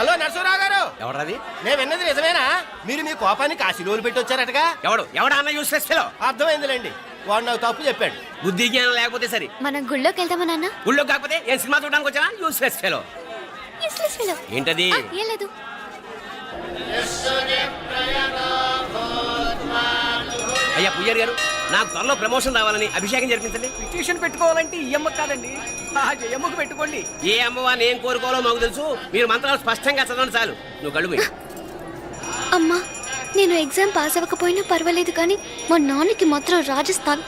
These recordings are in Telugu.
హలో నరసరావు గారు. ఎవరది? నేను విన్నది నిజమేనా? మీరు మీ కోపాన్ని కాశీలోలు పెట్టి వచ్చారటగా. ఎవడా అన్న యూస్లెస్ ఫెలో? అర్థమైందిలేండి, వాడు నాకు తప్పు చెప్పాడు. బుద్ధి జ్ఞానం లేకపోతే సరే. మనం గుళ్ళోకి వెళ్దామా నాన్న? గుళ్ళో కాకపోతే ఏం సినిమా చూడడానికి వచ్చావా? Useless fellow. ఏంటది? ఏం లేదు. అయ్యా పుయ్యర్ గారు, నాకు త్వరలో ప్రమోషన్ రావాలని అభిషేకం జరిపించండి. పిటిషన్ పెట్టుకోవాలంటే ఈ అమ్మ కాదండి, ఆ జయమ్మకు పెట్టుకోండి. ఏ అమ్మవారిని ఏం కోరుకోవాలో మాకు తెలుసు. మీరు మంత్రాలు స్పష్టంగా చదవండి చాలు. నువ్వు కళ్ళు మూయి. అమ్మా, నేను ఎగ్జామ్ పాస్ అవ్వకపోయినా పర్వాలేదు, కానీ మా నాన్నకి మాత్రం రాజస్థాన్,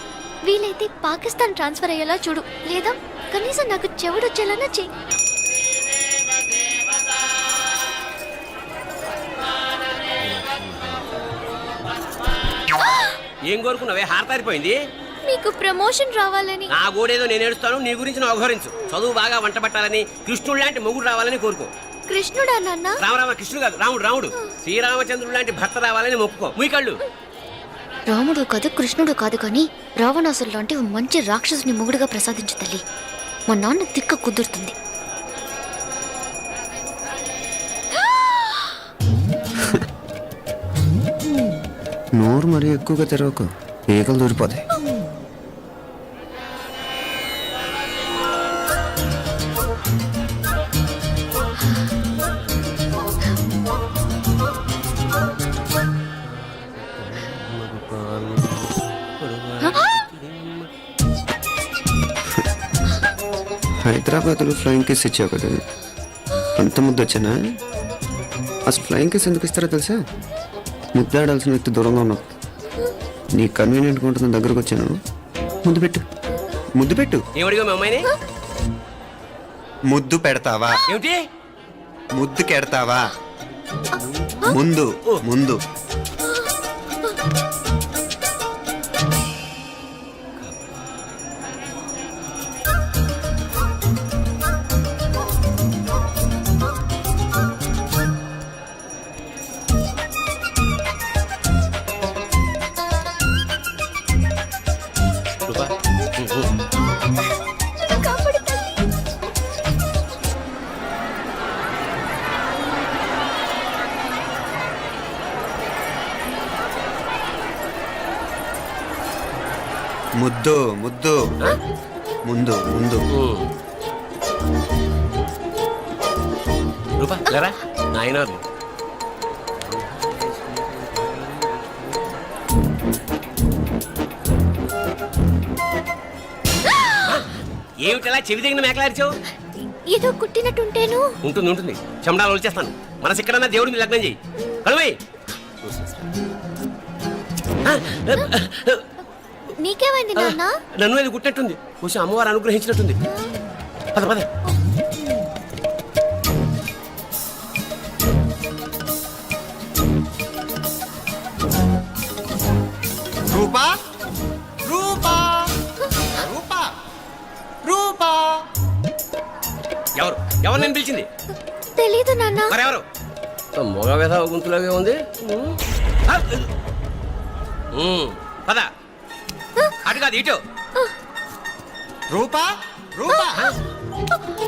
వీలైతే పాకిస్తాన్ ట్రాన్స్ఫర్ అయ్యేలా చూడు, లేదా కనీసం నాకు చెవుడు వచ్చేలానా చెయ్యి. ఏం కోరుకున్నావే? హారతారిపోయింది. మీకు ప్రమోషన్ రావాలని. నా గోడేదో నేను ఏడుస్తాను, నీ గురించి నువ్వు అవహరించు. చదువు బాగా వంట పట్టాలని, కృష్ణుడు లాంటి మొగుడు రావాలని కోరుకో. కృష్ణుడా నాన్న? రామరామ కృష్ణుడు కాదు, రాముడు. శ్రీరామచంద్రుడు లాంటి భర్త రావాలని మొక్కుకో. మీ కళ్ళు. రాముడు కాదు, కృష్ణుడు కాదు, కానీ రావణాసురు లాంటి మంచి రాక్షసుని మొగుడుగా ప్రసాదించు తల్లి. మా నాన్న తిక్క కుదురుతుంది. నోరు మరీ ఎక్కువగా తెరవకు, ఈకలు దూరిపోతాయి. హైదరాబాద్లో ఫ్లయింగ్ కేస్ ఇచ్చావు కదా, అంత ముద్దు వచ్చానా? అసలు ఫ్లయింగ్ కేస్ ఎందుకు ఇస్తారో తెలుసా? ముద్దాడాల్సిన వ్యక్తి దూరంగా ఉన్నావు. నీ కన్వీనియంట్గా ఉంటుంది, దగ్గరకు వచ్చాను. ముద్దు పెట్టు. ఏమడిగా మీ అమ్మాయిని? ముద్దు పెడతావా? ఏమిటి? ముద్దు కెడతావా? ముందు ముందు. ముద్దు ముద్దు. ముందు ముందు. రూపా లేరా నాయనారు. ఏమిటలా చెవి దగ్గర మేకలారిచావు? ఏదో కుట్టినట్టుంటేను. ఉంటుంది. చెమడాలు వచ్చేస్తాను. మనసు ఎక్కడన్నా దేవుడి మీద లగ్నం చేయి. కడువై. నీకేమైంది నాన్న? నన్ను అది కుట్టినట్టుంది. కొంచెం అమ్మవారు అనుగ్రహించినట్టుంది. పద. రూపా రూపా రూపా రూపా. ఎవరు నేను పిలిచింది? తెలీదు నాన్న. మరెవరు? మొగ వేధ గుంతులాగే ఉంది. పద. అటు కాదు ఇటు. రూపా రూపా.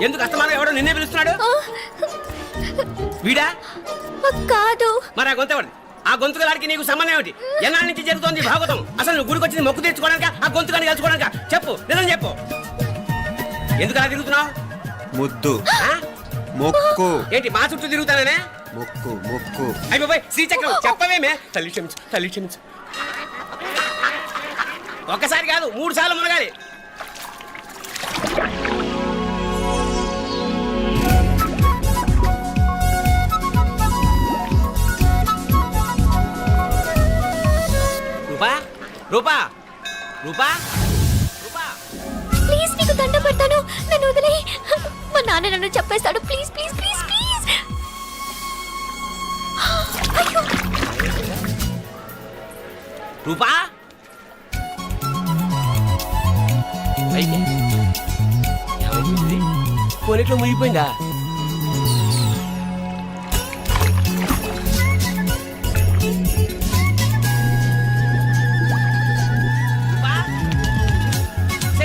ఎందుకు అస్తమానం ఎవడో నిన్నే పిలుస్తున్నాడు? వీడా కాదు. మరి ఆ గొంతు ఆ గొంతుకలాడికి నీకు సంబంధం ఏమిటి? ఎన్నాళ్ళ నుంచి జరుగుతోంది భాగవతం? అసలు నువ్వు గుడికి వచ్చింది మొక్కు తీర్చుకోవడానిక, ఆ గొంతుకాన్ని కలుసుకోవడానిక? చెప్పు, నిజం చెప్పు. ఎందుకు అలా తిరుగుతున్నావు? ముద్దు మొక్కు. ఏంటి మా చుట్టూ తిరుగుతానే? మొక్కు మొక్కు. అయిపోయి శ్రీచక్రం చెప్పవేమే? తల్లి క్షమించు. ఒక్కసారి కాదు 3 సార్లు మునగాలి. రూపా ప్లీజ్ నీకు దండం పెడతాను, నన్ను వదిలే. మా నాన్న నన్ను చెప్పేస్తాడు. Please please please please. Roopa కొనిట్లో మునిగిపోయిందా?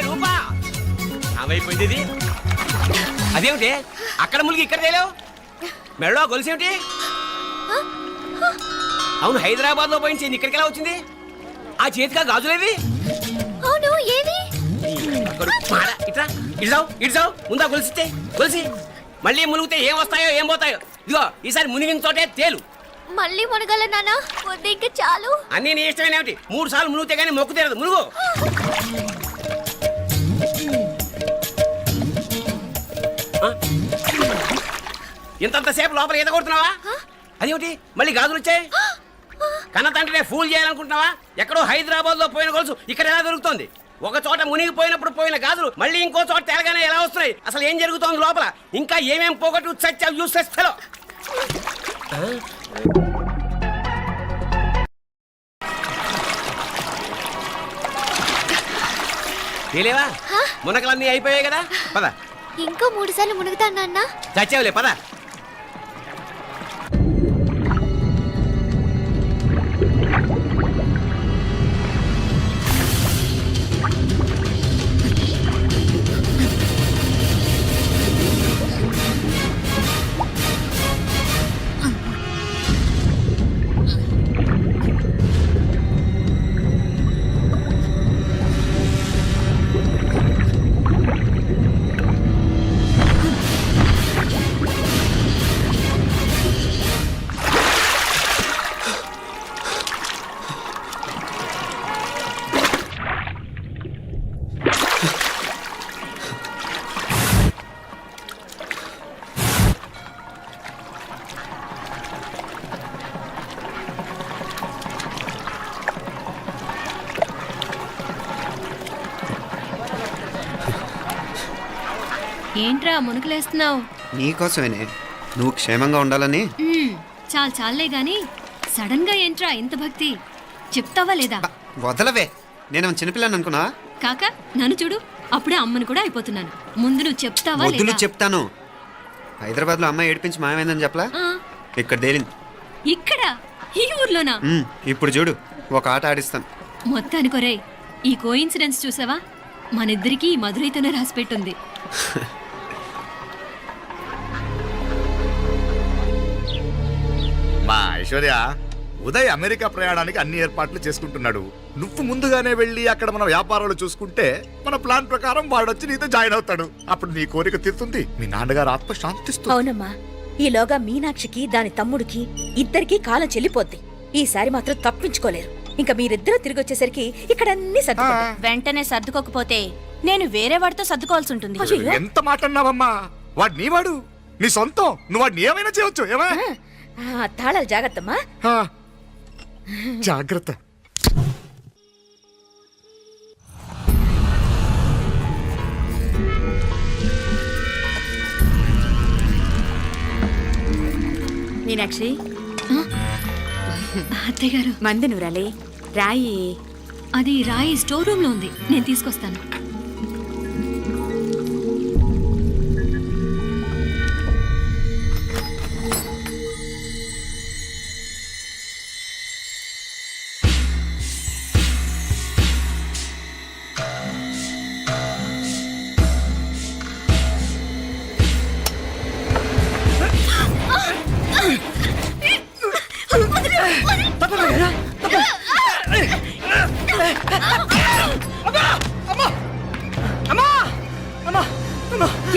రూపా అయిపోయింది. అదేమిటి అక్కడ మునిగి ఇక్కడ తేలేవు? మెడలో గొలుసేమిటి? అవును, హైదరాబాద్ లో పోయించింది ఇక్కడికి ఎలా వచ్చింది? ఆ చేతిగా గాజులేవి? అవును ఏవి? ఇట్రా ఇడ్సావు ముందా గొలిసితే గొలిసి మళ్ళీ మునిగితే ఏం వస్తాయో ఏం పోతాయో. ఇదిగో ఈసారి మునిగిన చోటే తేలు. మళ్ళీ మునగల నాన్న, వద్దు ఇంకా చాలు. అన్నీ నీ ఇష్టమేనేమిటి? 3 సార్లు మునిగితే గానీ మొక్కు తీరదు. మునుగు. ఇంతంతసేపు లోపల ఈత కొడుతున్నావా? అదేమిటి మళ్ళీ గాజులు వచ్చాయి? కన్న తండ్రినే ఫూల్ చేయాలనుకుంటున్నావా? ఎక్కడో హైదరాబాద్ లో పోయిన గొలుసు ఇక్కడ ఎలా దొరుకుతుంది? ఒక చోట మునిగిపోయినప్పుడు పోయిన గాజులు మళ్ళీ ఇంకో చోట తేలగానే ఎలా వస్తున్నాయి? అసలు ఏం జరుగుతోంది లోపల? ఇంకా ఏమేం పోగొట్టు సత్యం యూస్లెస్ ఫెలో. తెలియవా? మునకలన్నీ అయిపోయాయి కదా, పద. ఇంకో 3 సార్లు మునుగుతాను నాన్న. చచ్చావులే, పద. ఏంట్రా మునుకులేస్తున్నావు? నీకోసమేనే, నువ్వు క్షేమంగా ఉండాలని. చాలే గాని సడన్ గా ఏంట్రా ఇంత భక్తి? చెప్తావా లేదా? వదలవే, నేను చిన్నపిల్లని అనుకున్నా. కాక నన్ను చూడు, అప్పుడే అమ్మని కూడా అయిపోతున్నాను. ముందు నువ్వు చెప్తావా వద్దు, లేదా? చెప్తాను. హైదరాబాద్ లో అమ్మాయి ఏడిపించి మాయమైందని చెప్పలా, ఆ, ఇక్కడ తేలింది. ఇక్కడ ఈ ఊర్లోనా? ఇప్పుడు చూడు, ఒక ఆట ఆడిస్తాను. మొత్తానికి ఒరేయ్, ఈ కోయిన్సిడెన్స్ చూసావా? మనిద్దరికి ఈ మధురైతోనే రాసిపెట్టుంది. మా ఐశ్వర్య, ఉదయ్ అమెరికా ప్రయాణానికి అన్ని ఏర్పాట్లు చేసుకుంటున్నాడు. నువ్వు ముందుగానే వెళ్ళి అక్కడ మన వ్యాపారాలు చూసుకుంటే మన ప్లాన్ ప్రకారం వాడొచ్చి నీతో జాయిన్ అవుతాడు. అప్పుడు నీ కోరిక తీరుతుంది, మీ నాన్నగారు ఆత్మ శాంతిస్తుంది. అవునమ్మా, ఈలోగా మీనాక్షికి దాని తమ్ముడికి ఇద్దరికీ కాలం చెల్లిపోద్ది. ఈసారి మాత్రం తప్పించుకోలేరు. ఇంకా మీరిద్దరూ తిరిగి వచ్చేసరికి ఇక్కడ అన్ని సర్దుకుంటాయి. వెంటనే సర్దుకోకపోతే నేను వేరే వాడితో సర్దుకోవాల్సి ఉంటుంది. ఎంత మాట అన్నావమ్మా? వాడు నీ వాడు, నీ సొంతం. నువ్వు వాడిని ఏమైనా చేయవచ్చు. ఏమా తాళాలు జాగ్రత్తమ్మా. జాగ్రత్త. మీనాక్షి, అత్తయ్య గారు, మంది నువ్వురాలే రాయి. అది రాయి స్టోర్ రూమ్ లో ఉంది, నేను తీసుకొస్తాను.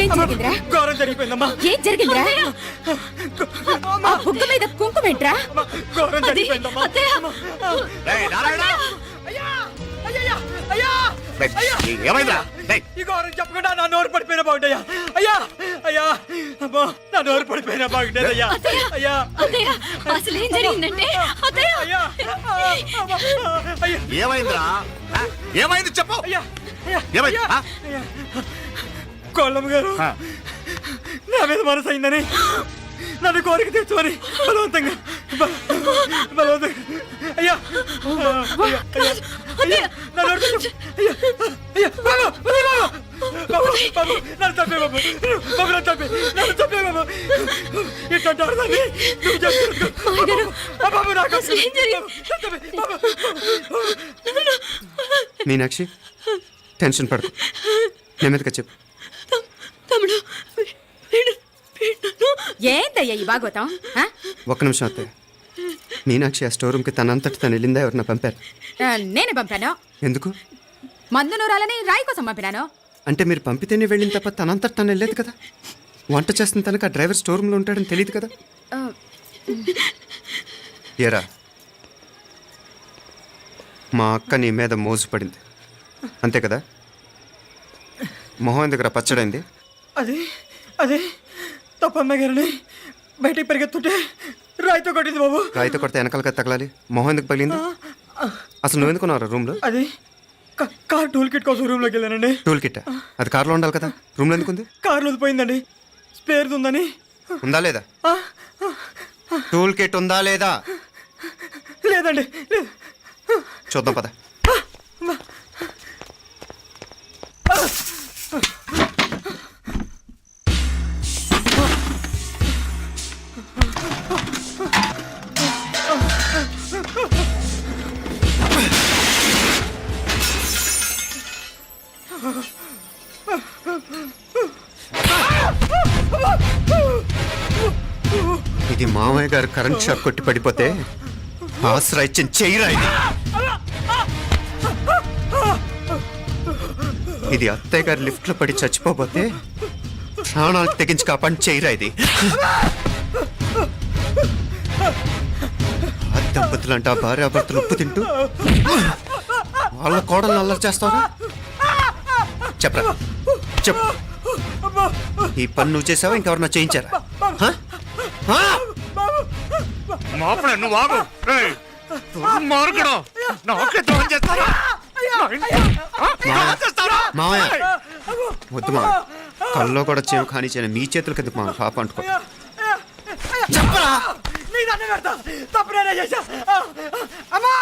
ఏం జరిగిందిరా? ఘోరం జరిగిపోయిందమ్మా. ఏం జరిగిందిరా? ఆ బుగ్గ మీద కుంకుమేంట్రా? ఘోరం జరిగిపోయిందమ్మా. రేయ్, నారాయణ! అయ్యా! అయ్యయ్యా! అయ్యా! రేయ్, ఏమైందిరా? రేయ్, ఈ ఘోరం చెప్పకుండా నా నోరు పడిపోయిన బాగుంటయ్యా. అయ్యా! అయ్యా! అమ్మా, నా నోరు పడిపోయిన బాగుంటేదయ్యా. అయ్యా! అత్తయ్య, అసలు ఏం జరిగిందంటే అత్తయ్య, అయ్యా! అమ్మా! అయ్యా! ఏమైందిరా? ఏమైంది చెప్పు. అయ్యా! అయ్యా! ఏమైంది? అయ్యా! కోళ్ళమ్మ గారు నా మీద మనసు అయిందని నన్ను కోరిక తెచ్చుకొని బలవంతంగా అయ్యా నన్ను చంపే బాబు, నన్ను చంపే బాబు. ఇట్లాంటి ఆడదాన్ని నువ్వు చెప్తున్నావు బాబు. నాకు మీనాక్షి, టెన్షన్ పడకు, నెమ్మదిగా చెప్పు. తమ్ముడు, ఏందయ్యా ఈ భాగవతం ఆ? ఒక్క నిమిషం అత్తయ్య. మీనాక్షి ఆ స్టోర్ రూమ్కి తనంతటి తను వెళ్ళిందా ఎవరన్నా పంపారు? నేనే పంపాను. ఎందుకు? మందు నూరాలని రాయి కోసం పంపినాను. అంటే మీరు పంపితేనే వెళ్ళింది తప్ప తనంతటి తను వెళ్ళలేదు కదా. వంట చేస్తున్న తనకు ఆ డ్రైవర్ స్టోర్ రూమ్లో ఉంటాడని తెలియదు కదా. ఆ, ఏరా, మా అక్క నీ మీద మోజు పడింది అంతే కదా. మొహం ఎందుకురా పచ్చడైంది? అదే తప్పమ్మ గారిని బయటికి పరిగెత్తుంటే రాయితో కొట్టింది బాబు. రాయితో కొడితే వెనకాలగా తగలాలి. మొహం ఎందుకు పగిలింది? అసలు నువ్వు ఎందుకున్నావు రూమ్లో? అది కార్ టూల్ కిట్ కోసం రూమ్లోకి వెళ్ళానండి. టూల్ కిట్ అది కార్లో ఉండాలి కదా, రూమ్లో ఎందుకు ఉంది? కార్లో పోయిందండి, స్పేర్ ఉందని. ఉందా లేదా? టూల్ కిట్ ఉందా లేదా? లేదండి, లేదు. చూద్దాం పద. ఇది మామయ్య గారు కరెంట్ షాక్ కొట్టి పడిపోతే ఆసరా ఇచ్చిన చెయ్యిరా ఇది. ఇది అత్తయ్య గారు లిఫ్ట్ లో పడి చచ్చిపోతే ప్రాణాలు తెగించి కాపాడి చెయ్యిరా ఇది. ఆ దంపతులంట భార్యాభర్తలు ఉప్పు తింటూ వాళ్ళ కోడలు అల్లరి చేస్తారా? చెప్పరా చెప్పు. ఈ పని నువ్వు చేసావా ఇంకెవరన్నా చేయించారా? హ? హ? మాపడే నువ్వు ఆగు. రేయ్, దుర్మార్గుడు. నాకే ద్రోహం చేస్తారా? మావయ్య వద్దు మా కల్లో కూడా చేవు కానీ చేయను. మీ చేతులకి ఎందుకు మా పాప అంటుకో. చెప్పరా, నీ దండం పెడతా, తప్పు నేనే చేశా. అమ్మా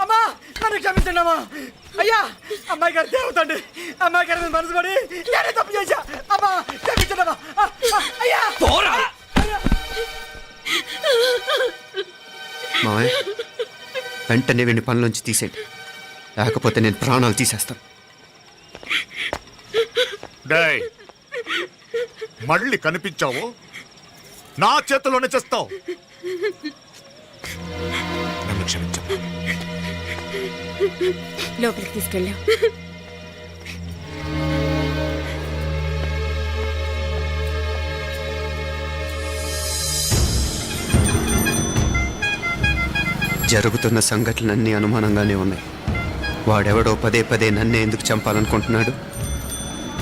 అమ్మా, నన్ను క్షమించండి అమ్మా. అయ్యా, అమ్మాయి గారు దేవతండి, అమ్మాయి గారి మీద మనసు పడి నేనే తప్పు చేశా. అమ్మా క్షమించండి అమ్మా. అయ్యా మావయ్య వెంటనే వీడిని పనిలోంచి తీసేయండి, లేకపోతే నేను ప్రాణాలు తీసేస్తాను. డేయ్, మళ్ళీ కనిపించావు నా చేతిలోనే చేస్తావు. నన్ను క్షమించు. లోపలికి తీసుకెళ్ళాం. జరుగుతున్న సంఘటనలన్నీ అనుమానంగానే ఉన్నాయి. వాడెవడో పదే పదే నన్నే ఎందుకు చంపాలనుకుంటున్నాడు?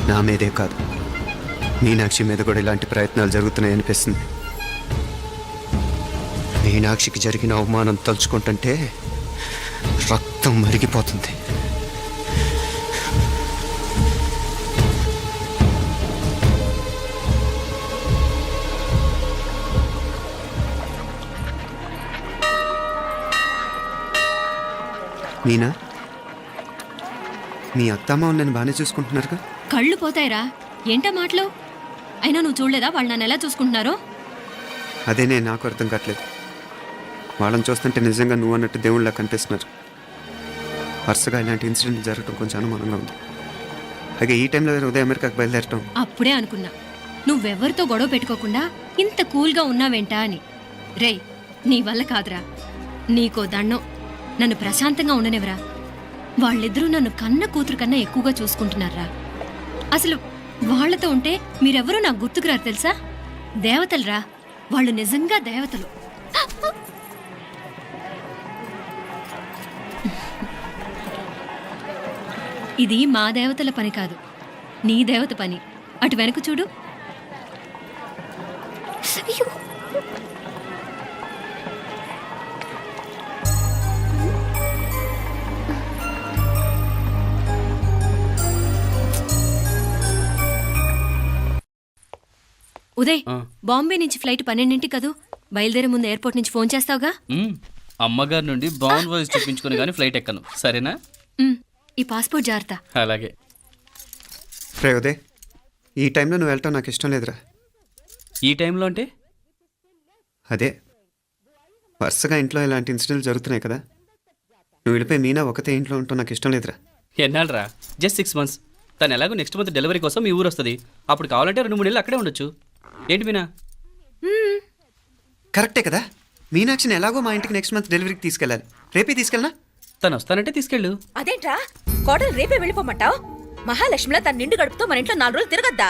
నా మీదే కాదు, మీనాక్షి మీద కూడా ఇలాంటి ప్రయత్నాలు జరుగుతున్నాయి అనిపిస్తుంది. మీనాక్షికి జరిగిన అవమానం తలుచుకుంటుంటే రక్తం మరిగిపోతుంది. మీనా, మీ అత్తమ్మ నన్ను బాగానే చూసుకుంటున్నారుగా? కళ్ళు పోతాయిరా, ఏంటా మాటలు? అయినా నువ్వు చూడలేదా వాళ్ళు నన్ను ఎలా చూసుకుంటున్నారో? అదేనే నాకు అర్థం కావట్లేదు. వాళ్ళని చూస్తుంటే నిజంగా నువ్వు అన్నట్టు దేవుళ్ళ కనిపిస్తున్నారు. వరుసగా ఇలాంటి ఇన్సిడెంట్ జరగడం కొంచెం అనుమానంగా ఉంది. అలాగే ఈ టైంలో ఉదయం అమెరికాకు బయలుదేరటం. అప్పుడే అనుకున్నా నువ్వెవరితో గొడవ పెట్టుకోకుండా ఇంత కూల్గా ఉన్నావేంటా అని. రేయ్, నీ వల్ల కాదురా, నీకో దండం, నన్ను ప్రశాంతంగా ఉండనివరా. వాళ్ళిద్దరూ నన్ను కన్న కూతురు కన్నా ఎక్కువగా చూసుకుంటున్నారా. అసలు వాళ్లతో ఉంటే మీరెవరూ నాకు గుర్తుకురారు తెలుసా? దేవతలరా, వాళ్ళు నిజంగా దేవతలు. ఇది మా దేవతల పని కాదు, నీ దేవత పని. అటు వెనక చూడు. అయ్యో, ఉదయ్, బాంబే నుంచి ఫ్లైట్ 12 కదూ. బయలుదేరే ముందు ఎయిర్పోర్ట్ నుంచి ఫోన్ చేస్తావుగా? అమ్మగారి నుండి బాండ్ వాయిస్ చెప్పించుకుని కానీ ఫ్లైట్ ఎక్కను, సరేనా? ఈ పాస్పోర్ట్ జాగ్రత్త. అలాగే. రే ఉదయ్, ఈ టైంలో నువ్వు వెళ్ళటం నాకు ఇష్టం లేదురా. ఈ టైంలో అంటే? అదే వరుసగా ఇంట్లో ఇలాంటి ఇన్సిడెంట్లు జరుగుతున్నాయి కదా, నువ్వు వెళ్ళిపోయి మీనా ఒకతే ఇంట్లో ఉంటావు నాకు ఇష్టం లేదురా. ఎన్నాళ్ళరా? Just 6 months. తను ఎలాగో నెక్స్ట్ మంత్ డెలివరీ కోసం మీ ఊరు వస్తుంది. అప్పుడు కావాలంటే 2-3 నెలలు అక్కడే ఉండొచ్చు. ఏంటి మీనా? కరెక్టే కదా, మీనాక్షిని ఎలాగో మా ఇంటికి నెక్స్ట్ మంత్ డెలివరీకి తీసుకెళ్ళాలి. రేపే తీసుకెళ్ళనా? తను వస్తానంటే తీసుకెళ్ళు. అదేంట్రా కోడలు రేపే వెళ్ళిపోమంటావు? మహాలక్ష్మిలా తన నిండు గడుపుతో మన ఇంట్లో 4 రోజులు తిరగద్దా?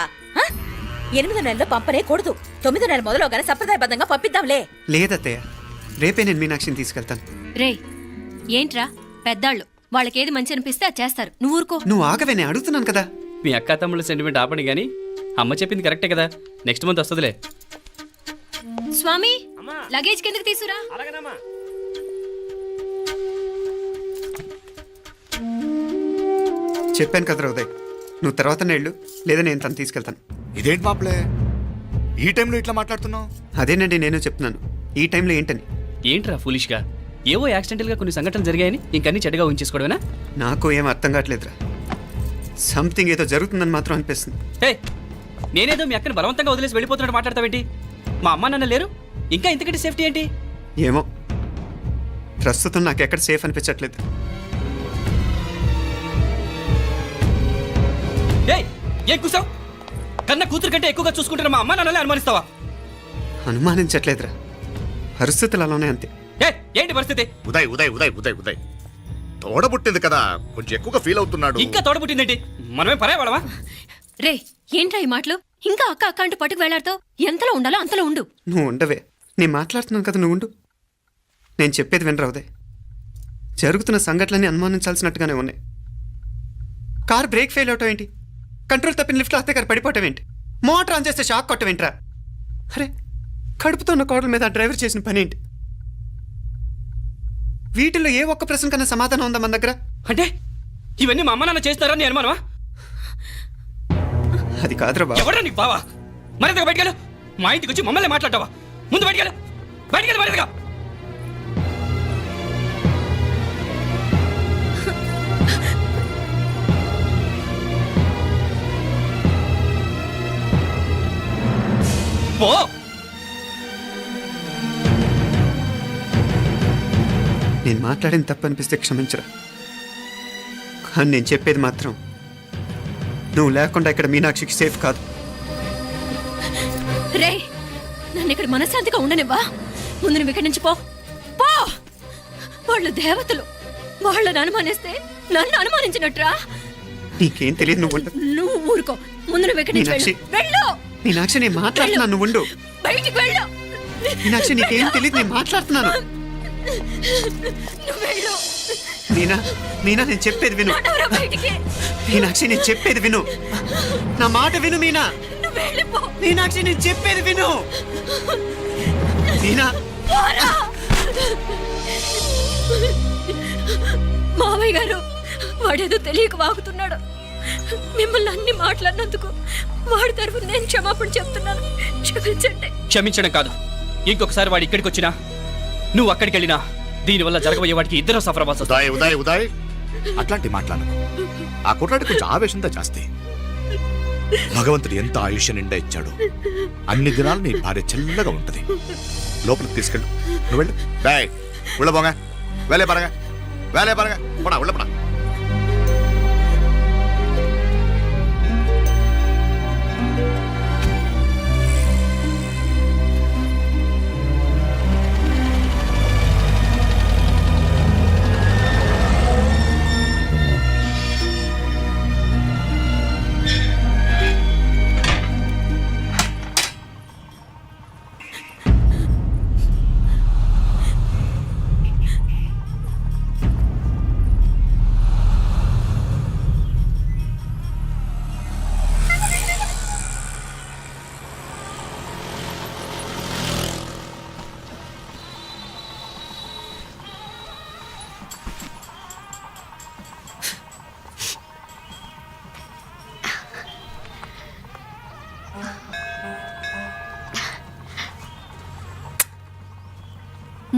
8వ నెలలో పంపనే కూడదు. 9వ నెల మొదలుగానే సంప్రదాయబద్ధంగా పంపిద్దాంలే. లేదత్తయ్య, రేపే నేను మీనాక్షిని తీసుకెళ్తాను. రే ఏంట్రా పెద్దాళ్ళు, వాళ్ళకేది మంచి అనిపిస్తే అది చేస్తారు. నువ్వు ఊరుకో. నువ్వు ఆగవే, నేను అడుగుతున్నాను కదా. మీ అక్క తమ్ముళ్ళ సెంటిమెంట్ ఆపండి కానీ అమ్మ చెప్పింది కరెక్టే కదా, నెక్స్ట్ మంత్ వస్తుందిలే. స్వామి లగేజ్ కిందకి తీసురా. అలాగేనమ్మా. చెప్పాను కదరా ఉదయ్, నువ్వు తర్వాత నేళ్ళు లేదా నేను తను తీసుకెళ్తాను. ఇదేంటి మాప్లే ఈ టైంలో ఇట్లా మాట్లాడుతున్నావు? అదేనండి నేను చెప్తున్నాను, ఈ టైంలో ఏంటని. ఏంట్రా ఫులిష్గా ఏవో యాక్సిడెంటల్గా కొన్ని సంఘటనలు జరిగాయని ఇంకన్నీ చెడ్డగా ఊహించేసుకోవడమేనా? నాకు ఏం అర్థం కావట్లేదురా, సంథింగ్ ఏదో జరుగుతుందని మాత్రం అనిపిస్తుంది. హే, నేనేదో మీ అక్కని బలవంతంగా వదిలేసి వెళ్ళిపోతున్నట్టు మాట్లాడతావేంటి? మా అమ్మ నాన్న లేరు, ఇంకా ఇంతకంటే సేఫ్టీ ఏంటి? ఏమో, ప్రస్తుతం నాకు ఎక్కడ సేఫ్ అనిపించట్లేదు. ఏయ్, ఏం కూసావు? కన్న కూతురు కంటే ఎక్కువగా చూసుకుంటున్న మా అమ్మ నాన్నలే అనుమానిస్తావా? అనుమానించట్లేదురా, పరిస్థితులు అలానే అంతే. ఏ ఏంటి పరిస్థితి? ఉదయ్ ఉదయ్ ఉదయ్ ఉదయ్ ఉదయ్ తోడబుట్టింది కదా, కొంచెం ఎక్కువగా ఫీల్ అవుతున్నాడు. ఇంకా తోడబుట్టిందేంటి? మనమే పరాయవాడమా? రే ఏంట్రా ఈ మాటలు? ఇంకా అక్క అక్క అంటూ పట్టుకు వెళ్లాడుతావు. ఎంతలో ఉండాలో అంతలో ఉండు. నువ్వు ఉండవే, నేను మాట్లాడుతున్నాను కదా, నువ్వు ఉండు. నేను చెప్పేది వినరా ఉదయ్, జరుగుతున్న సంఘటనలన్నీ అనుమానించాల్సినట్టుగానే ఉన్నాయి. కార్ బ్రేక్ ఫెయిల్ అవటం ఏంటి, కంట్రోల్ తప్పిన లిఫ్ట్లో అత్తే గారు పడిపోవటం ఏంటి, మోటార్ ఆన్ చేస్తే షాక్ కొట్టం ఏంట్రా? అరే, కడుపుతో ఉన్న కోడల మీద ఆ డ్రైవర్ చేసిన పని ఏంటి? వీటిల్లో ఏ ఒక్క ప్రశ్న కన్నా సమాధానం ఉందా మన దగ్గర? అంటే ఇవన్నీ మా అమ్మ నాన్న చేస్తారని నేను అనుమానమా? అది కాదురా బాబు. ఎవరా నీకు బావా? మరింతగా బయటకెళ్ళు. మా ఇంటికి వచ్చి మమ్మల్ని మాట్లాడతావా? ముందు బయటకెళ్ళు, బయటకెళ్ళు మరింతగా. పో. నేను మాట్లాడిన తప్పు అనిపిస్తే క్షమించరా, కానీ నేను చెప్పేది మాత్రం నువ్వు లేకుండా ఇక్కడ మీనాక్షికి సేఫ్ కాదు. రే నన్ను ఇక్కడ మనశ్శాంతిగా ఉండనివ్వా. ముందు నువ్వు ఇక్కడి నుంచి పో. పో. వాళ్ళు దేవతలు, వాళ్ళని అనుమానిస్తే నన్ను అనుమానించినట్రా. నీకేం తెలియదు, నువ్వు ఉండు. నువ్వు ఊరుకో. ముందు నువ్వు ఇక్కడి నుంచి వెళ్ళు. వెళ్ళు. మీనాక్షి, నేను మాట్లాడుతున్నాను, నువ్వు ఉండు. బయటికి వెళ్ళు. మీనాక్షి, నీకేం తెలియదు, నేను మాట్లాడుతున్నాను. నువ్వు వెళ్ళు. మీనా, మీనా, నేను చెప్పేది విను. నడవరా బయటికి. మీనాక్షి, నేను చెప్పేది విను, నా మాట విను. మీనా, నువ్వు వెళ్ళిపో. మీనాక్షి, నేను చెప్పేది విను. మీనా, పోరా. మావయ్య గారు, వాడేదో తెలియక వాగుతున్నాడు. మిమ్మల్ని అన్ని మాట్లాడినందుకు వాడి తరఫున నేను క్షమాపణ చెప్తున్నాను. క్షమించండి. క్షమించడం కాదు, ఇంకొకసారి వాడు ఇక్కడికి వచ్చినా నువ్వు అక్కడికి వెళ్ళినా దీనివల్ల జరగబోయే వాడికి ఇద్దరు సఫర్ అవ్వాల్సి వస్తుంది. ఉదయ్ ఉదయ్ ఉదయ్ అట్లాంటి మాట్లాడు. ఆ కుట్రాడి కొంచెం ఆవేశంతో జాస్తి. భగవంతుడు ఎంత ఆయుష్య నిండా ఇచ్చాడు, అన్ని దినాలు నీ భార్య చల్లగా ఉంటది. లోపలికి తీసుకెళ్ళు, నువ్వు వెళ్ళు. బాయ్ ఉళ్ళ పోగా, వేలే పరగా, వేలే పరగా, పడా ఉళ్ళ పడా.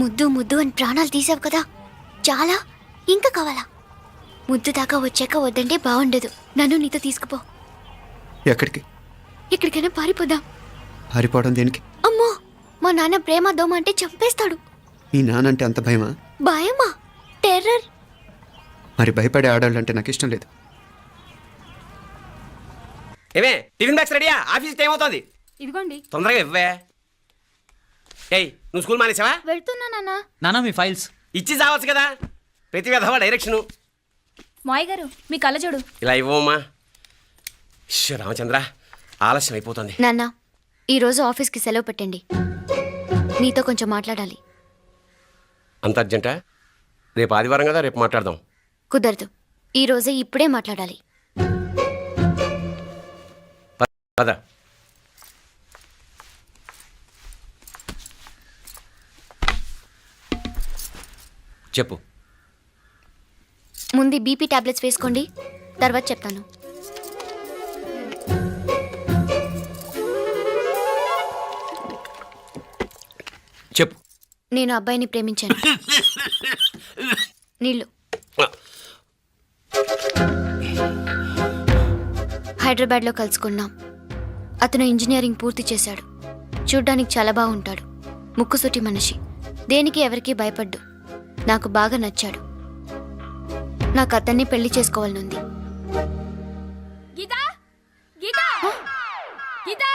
ముద్దు ముద్దు అని ప్రాణాలు తీసావు కదా, చాలా ఇంకా కావాలా? ముద్దు దాకా వచ్చాక వద్దంటే బాగుండదు. నన్ను నీతో తీసుకుపో. ఎక్కడికి? ఎక్కడికైనా పారిపోదాం. పారిపోవడం దేనికి? అమ్మో, మా నాన్న ప్రేమ దోమ అంటే చంపేస్తాడు. మీ నానంటే అంత భయమా? భయమా? టెర్రర్. మరి భయపడే ఆడాలంటే నాకు ఇష్టం లేదు. ఏమే టిఫిన్ బ్యాగ్స్ రెడీయా? ఆఫీస్ టైం అవుతుంది. ఇదిగోండి. తొందరగా ఇవ్వే. ఏయ్ నువ్వు స్కూల్ మానేసావా? వెళ్తున్నా నాన్న. నానా మీ ఫైల్స్ ఇచ్చి చావచ్చు కదా, ప్రతి విధవా డైరెక్షను. మాయ్ గారు మీ కళ్ళజోడు. ఇలా ఇవ్వమ్మా. రామచంద్ర ఆలస్యం అయిపోతుంది. నాన్న ఈరోజు ఆఫీస్కి సెలవు పెట్టండి, నీతో కొంచెం మాట్లాడాలి. అంత అర్జెంటా? రేపు ఆదివారం కదా, రేపు మాట్లాడదాం. కుదరదు, ఈరోజే ఇప్పుడే మాట్లాడాలి. పద. చెప్పు. ముందు బీపీ టాబ్లెట్స్ వేసుకోండి, తర్వాత చెప్తాను. చెప్పు. నేను అబ్బాయిని ప్రేమించాను. నీళ్ళు. హైదరాబాద్లో కలుసుకున్నాం. అతను ఇంజనీరింగ్ పూర్తి చేశాడు. చూడ్డానికి చాలా బాగుంటాడు. ముక్కుసూటి మనిషి, దేనికి ఎవరికీ భయపడ్డు. నాకు బాగా నచ్చాడు. నాకు అతన్ని పెళ్లి చేసుకోవాలనుంది. గీతా గీతా గీతా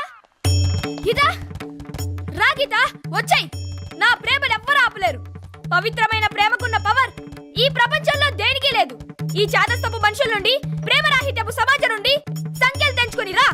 గీతా రా గీతా, వచ్చాయి. నా ప్రేమను ఎవ్వరూ ఆపలేరు. పవిత్రమైన ప్రేమకున్న పవర్ ఈ ప్రపంచంలో దేనికి లేదు. ఈ చాదస్తపు మనుషుల నుండి, ప్రేమరాహిత్యపు సమాజం నుండి సంఖ్యలు తెంచుకుని రా.